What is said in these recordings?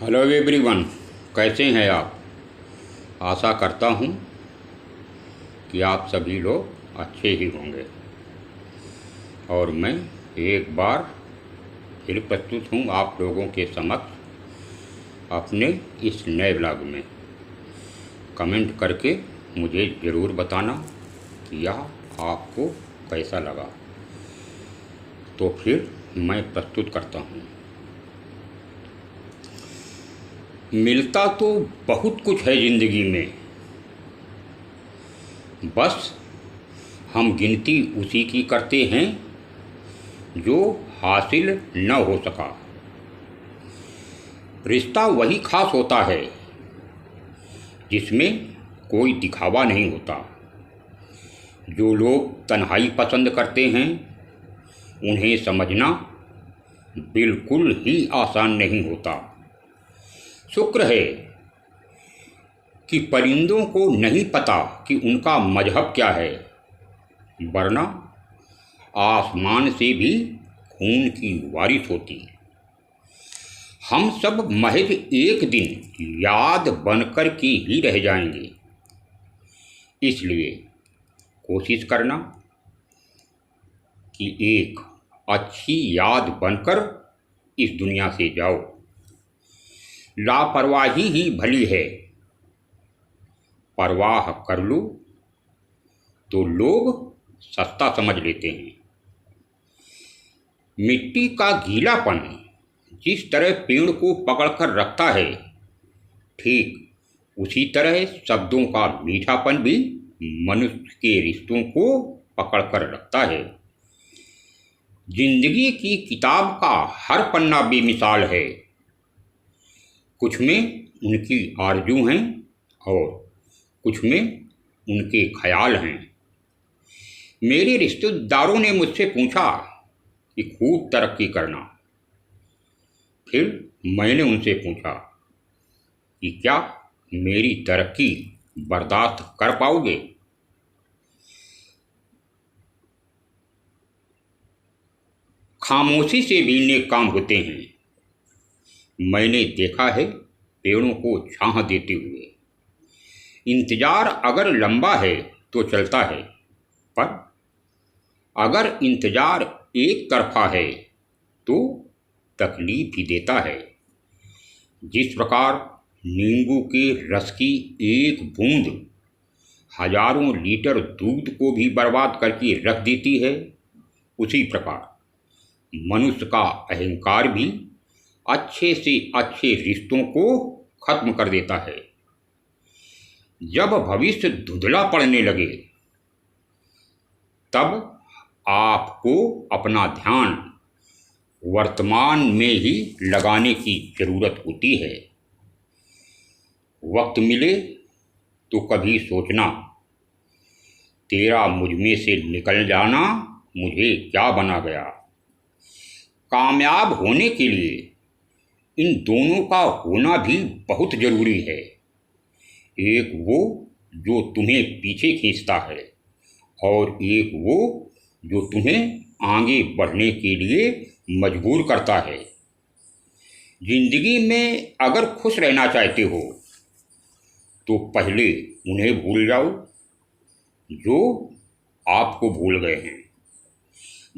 Hello everyone, कैसे हैं आप। आशा करता हूँ कि आप सभी लोग अच्छे ही होंगे। और मैं एक बार फिर प्रस्तुत हूँ आप लोगों के समक्ष अपने इस नए ब्लॉग में। कमेंट करके मुझे ज़रूर बताना कि यह आपको कैसा लगा। तो फिर मैं प्रस्तुत करता हूँ। मिलता तो बहुत कुछ है ज़िंदगी में, बस हम गिनती उसी की करते हैं जो हासिल न हो सका। रिश्ता वही खास होता है जिसमें कोई दिखावा नहीं होता। जो लोग तन्हाई पसंद करते हैं उन्हें समझना बिल्कुल ही आसान नहीं होता। शुक्र है कि परिंदों को नहीं पता कि उनका मजहब क्या है, वरना आसमान से भी खून की बारिश होती। हम सब महज एक दिन याद बनकर के ही रह जाएंगे। इसलिए कोशिश करना कि एक अच्छी याद बनकर इस दुनिया से जाओ। लापरवाही ही भली है, परवाह कर लो तो लोग सस्ता समझ लेते हैं। मिट्टी का गीलापन जिस तरह पेड़ को पकड़कर रखता है, ठीक उसी तरह शब्दों का मीठापन भी मनुष्य के रिश्तों को पकड़कर रखता है। जिंदगी की किताब का हर पन्ना बेमिसाल है। कुछ में उनकी आरजू हैं और कुछ में उनके ख्याल हैं। मेरे रिश्तेदारों ने मुझसे पूछा कि खूब तरक्की करना। फिर मैंने उनसे पूछा कि क्या मेरी तरक्की बर्दाश्त कर पाओगे। खामोशी से भी नेक काम होते हैं। मैंने देखा है पेड़ों को छाह देते हुए। इंतजार अगर लंबा है तो चलता है, पर अगर इंतजार एक तरफा है तो तकलीफ ही देता है। जिस प्रकार नींबू के रस की एक बूंद हजारों लीटर दूध को भी बर्बाद करके रख देती है, उसी प्रकार मनुष्य का अहंकार भी अच्छे से अच्छे रिश्तों को खत्म कर देता है। जब भविष्य धुंधला पड़ने लगे तब आपको अपना ध्यान वर्तमान में ही लगाने की जरूरत होती है। वक्त मिले तो कभी सोचना, तेरा मुझ में से निकल जाना मुझे क्या बना गया। कामयाब होने के लिए इन दोनों का होना भी बहुत जरूरी है। एक वो जो तुम्हें पीछे खींचता है और एक वो जो तुम्हें आगे बढ़ने के लिए मजबूर करता है। जिंदगी में अगर खुश रहना चाहते हो तो पहले उन्हें भूल जाओ जो आपको भूल गए हैं।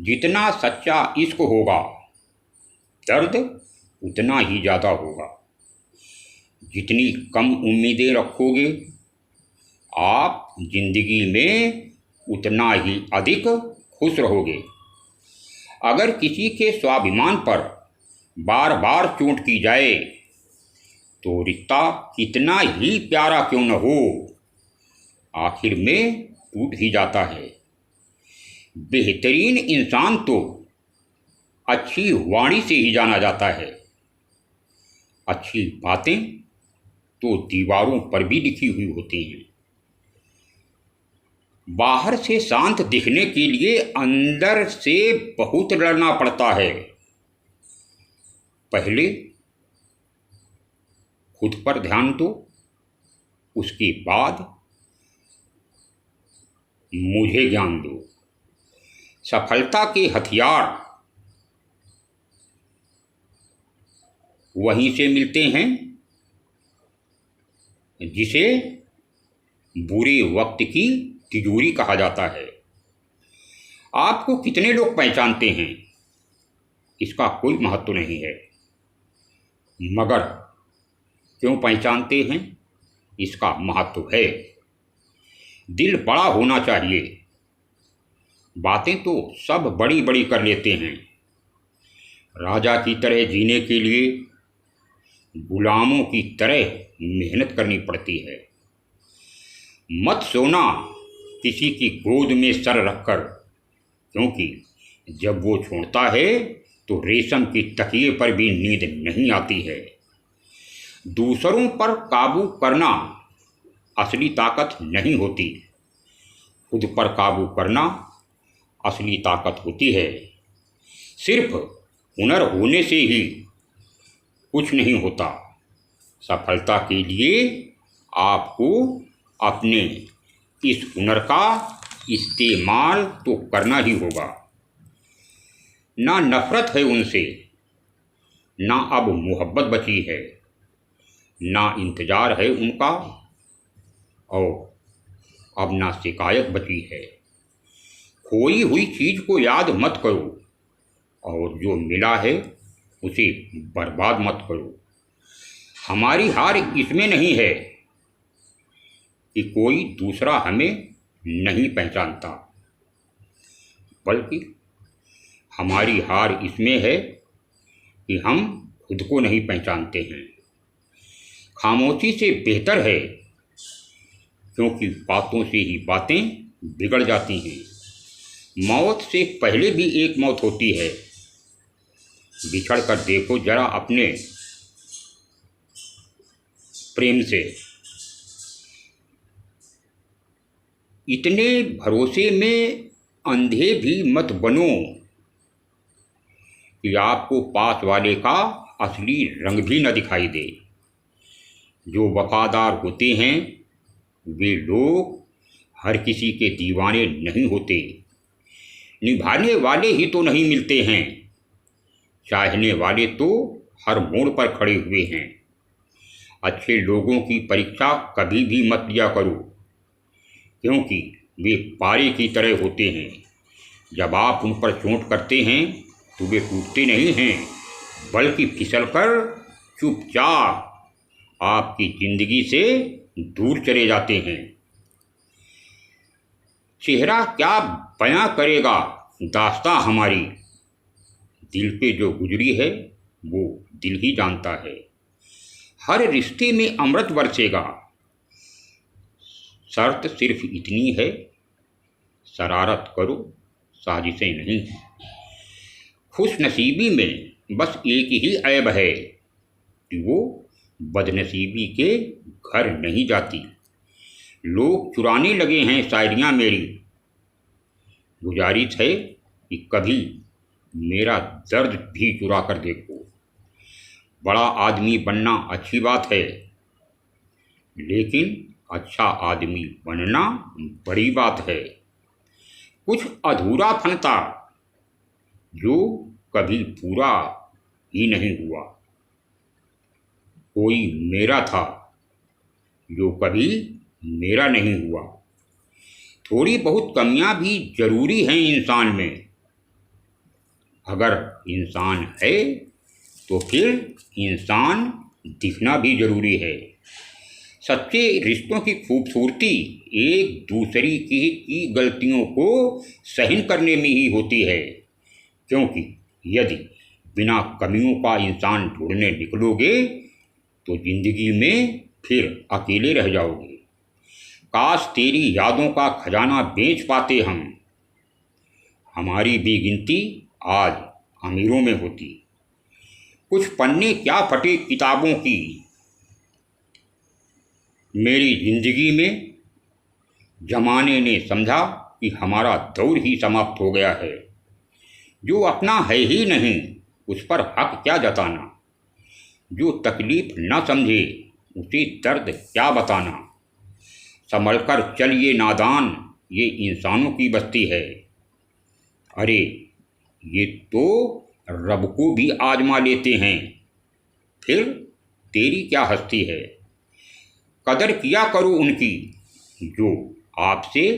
जितना सच्चा इश्क होगा, दर्द उतना ही ज़्यादा होगा। जितनी कम उम्मीदें रखोगे, आप जिंदगी में उतना ही अधिक खुश रहोगे। अगर किसी के स्वाभिमान पर बार बार चोट की जाए तो रिश्ता कितना ही प्यारा क्यों न हो, आखिर में टूट ही जाता है। बेहतरीन इंसान तो अच्छी वाणी से ही जाना जाता है। अच्छी बातें तो दीवारों पर भी लिखी हुई होती हैं। बाहर से शांत दिखने के लिए अंदर से बहुत लड़ना पड़ता है। पहले खुद पर ध्यान दो, उसके बाद मुझे ज्ञान दो। सफलता के हथियार वहीं से मिलते हैं जिसे बुरे वक्त की तिजोरी कहा जाता है। आपको कितने लोग पहचानते हैं इसका कोई महत्व नहीं है, मगर क्यों पहचानते हैं इसका महत्व है। दिल बड़ा होना चाहिए। बातें तो सब बड़ी बड़ी कर लेते हैं। राजा की तरह जीने के लिए गुलामों की तरह मेहनत करनी पड़ती है। मत सोना किसी की गोद में सर रखकर, क्योंकि जब वो छोड़ता है तो रेशम की तकिए पर भी नींद नहीं आती है। दूसरों पर काबू करना असली ताकत नहीं होती, खुद पर काबू करना असली ताकत होती है। सिर्फ हुनर होने से ही कुछ नहीं होता। सफलता के लिए आपको अपने इस हुनर का इस्तेमाल तो करना ही होगा। ना नफरत है उनसे, ना अब मोहब्बत बची है, ना इंतज़ार है उनका, और अब ना शिकायत बची है। खोई हुई चीज़ को याद मत करो, और जो मिला है उसे बर्बाद मत करो। हमारी हार इसमें नहीं है कि कोई दूसरा हमें नहीं पहचानता, बल्कि हमारी हार इसमें है कि हम खुद को नहीं पहचानते हैं। खामोशी से बेहतर है, क्योंकि बातों से ही बातें बिगड़ जाती हैं। मौत से पहले भी एक मौत होती है। बिछड़ कर देखो जरा अपने प्रेम से। इतने भरोसे में अंधे भी मत बनो कि आपको पास वाले का असली रंग भी न दिखाई दे। जो वफादार होते हैं वे लोग हर किसी के दीवाने नहीं होते। निभाने वाले ही तो नहीं मिलते हैं, चाहने वाले तो हर मोड़ पर खड़े हुए हैं। अच्छे लोगों की परीक्षा कभी भी मत लिया करो, क्योंकि वे पारे की तरह होते हैं। जब आप उन पर चोट करते हैं तो वे टूटते नहीं हैं, बल्कि फिसलकर चुपचाप आपकी जिंदगी से दूर चले जाते हैं। चेहरा क्या बयां करेगा दास्तां हमारी, दिल पे जो गुजरी है वो दिल ही जानता है। हर रिश्ते में अमृत बरसेगा, शर्त सिर्फ इतनी है, शरारत करो, साजिशें नहीं। खुशनसीबी में बस एक ही ऐब है कि वो बदनसीबी के घर नहीं जाती। लोग चुराने लगे हैं शायरियाँ मेरी। गुजारिश है कि कभी मेरा दर्द भी चुरा कर देखो। बड़ा आदमी बनना अच्छी बात है, लेकिन अच्छा आदमी बनना बड़ी बात है। कुछ अधूरा फनता जो कभी पूरा ही नहीं हुआ। कोई मेरा था जो कभी मेरा नहीं हुआ। थोड़ी बहुत कमियां भी जरूरी हैं इंसान में। अगर इंसान है तो फिर इंसान दिखना भी जरूरी है। सच्चे रिश्तों की खूबसूरती एक दूसरे की गलतियों को सहन करने में ही होती है, क्योंकि यदि बिना कमियों का इंसान ढूंढने निकलोगे तो जिंदगी में फिर अकेले रह जाओगे। काश तेरी यादों का खजाना बेच पाते हम, हमारी भी गिनती आज अमीरों में होती। कुछ पन्ने क्या फटे किताबों की, मेरी जिंदगी में जमाने ने समझा कि हमारा दौर ही समाप्त हो गया है। जो अपना है ही नहीं उस पर हक क्या जताना। जो तकलीफ न समझे उसे दर्द क्या बताना। संभलकर चल ये नादान, ये इंसानों की बस्ती है। अरे ये तो रब को भी आजमा लेते हैं। फिर तेरी क्या हस्ती है। कदर किया करो उनकी जो आपसे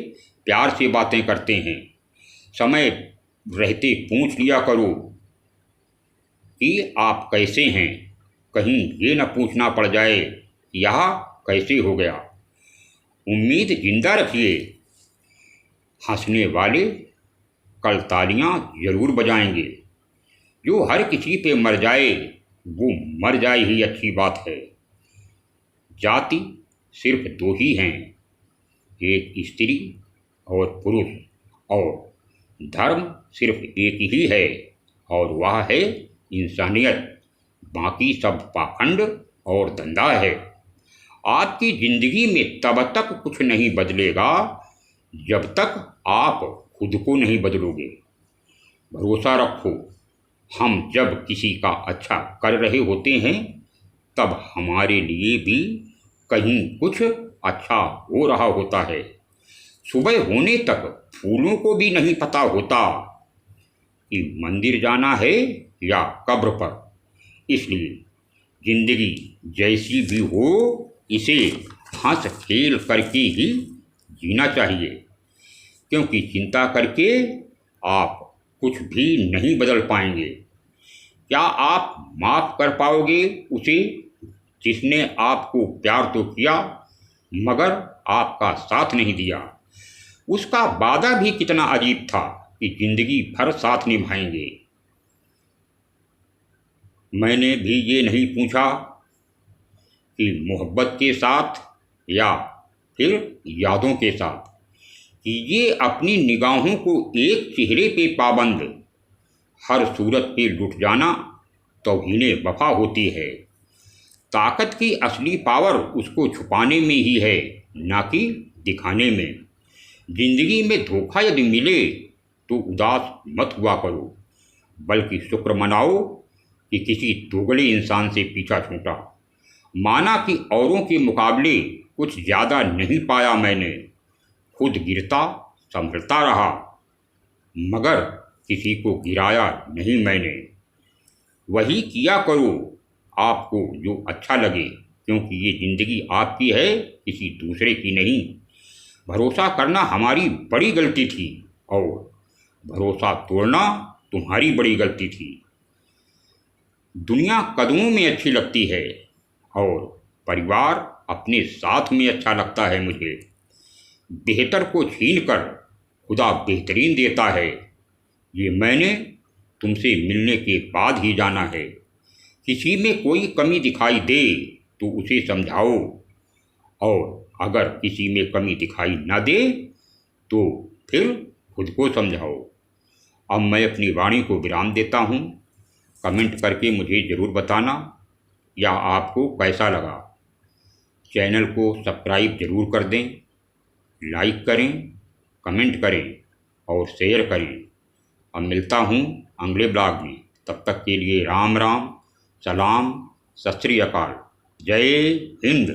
प्यार से बातें करते हैं। समय रहते पूछ लिया करो कि आप कैसे हैं, कहीं ये न पूछना पड़ जाए यह कैसे हो गया। उम्मीद जिंदा रखिए, हंसने वाले कल तालियां जरूर बजाएंगे। जो हर किसी पे मर जाए वो मर जाए ही अच्छी बात है। जाति सिर्फ दो ही हैं, एक स्त्री और पुरुष, और धर्म सिर्फ एक ही है और वह है इंसानियत। बाकी सब पाखंड और धंधा है। आपकी जिंदगी में तब तक कुछ नहीं बदलेगा जब तक आप खुद को नहीं बदलोगे। भरोसा रखो, हम जब किसी का अच्छा कर रहे होते हैं तब हमारे लिए भी कहीं कुछ अच्छा हो रहा होता है। सुबह होने तक फूलों को भी नहीं पता होता कि मंदिर जाना है या कब्र पर। इसलिए जिंदगी जैसी भी हो इसे हंस खेल करके ही जीना चाहिए, क्योंकि चिंता करके आप कुछ भी नहीं बदल पाएंगे। क्या आप माफ कर पाओगे उसे जिसने आपको प्यार तो किया मगर आपका साथ नहीं दिया। उसका वादा भी कितना अजीब था कि जिंदगी भर साथ निभाएंगे। मैंने भी ये नहीं पूछा कि मोहब्बत के साथ या फिर यादों के साथ। कीजिए अपनी निगाहों को एक चेहरे पे पाबंद, हर सूरत पे लुट जाना तौहीने वफा होती है। ताकत की असली पावर उसको छुपाने में ही है, ना कि दिखाने में। जिंदगी में धोखा यदि मिले तो उदास मत हुआ करो, बल्कि शुक्र मनाओ कि किसी दोगले इंसान से पीछा छूटा। माना कि औरों के मुकाबले कुछ ज़्यादा नहीं पाया मैंने, खुद गिरता संभलता रहा मगर किसी को गिराया नहीं मैंने। वही किया करो आपको जो अच्छा लगे, क्योंकि ये ज़िंदगी आपकी है, किसी दूसरे की नहीं। भरोसा करना हमारी बड़ी गलती थी और भरोसा तोड़ना तुम्हारी बड़ी गलती थी। दुनिया कदमों में अच्छी लगती है और परिवार अपने साथ में अच्छा लगता है मुझे। बेहतर को छीन कर खुदा बेहतरीन देता है, ये मैंने तुमसे मिलने के बाद ही जाना है। किसी में कोई कमी दिखाई दे तो उसे समझाओ, और अगर किसी में कमी दिखाई ना दे तो फिर खुद को समझाओ। अब मैं अपनी वाणी को विराम देता हूँ। कमेंट करके मुझे ज़रूर बताना या आपको कैसा लगा। चैनल को सब्सक्राइब ज़रूर कर दें, लाइक करें, कमेंट करें और शेयर करें। अब मिलता हूँ अगले ब्लॉग में। तब तक के लिए राम राम, सलाम, सत श्री अकाल, जय हिंद।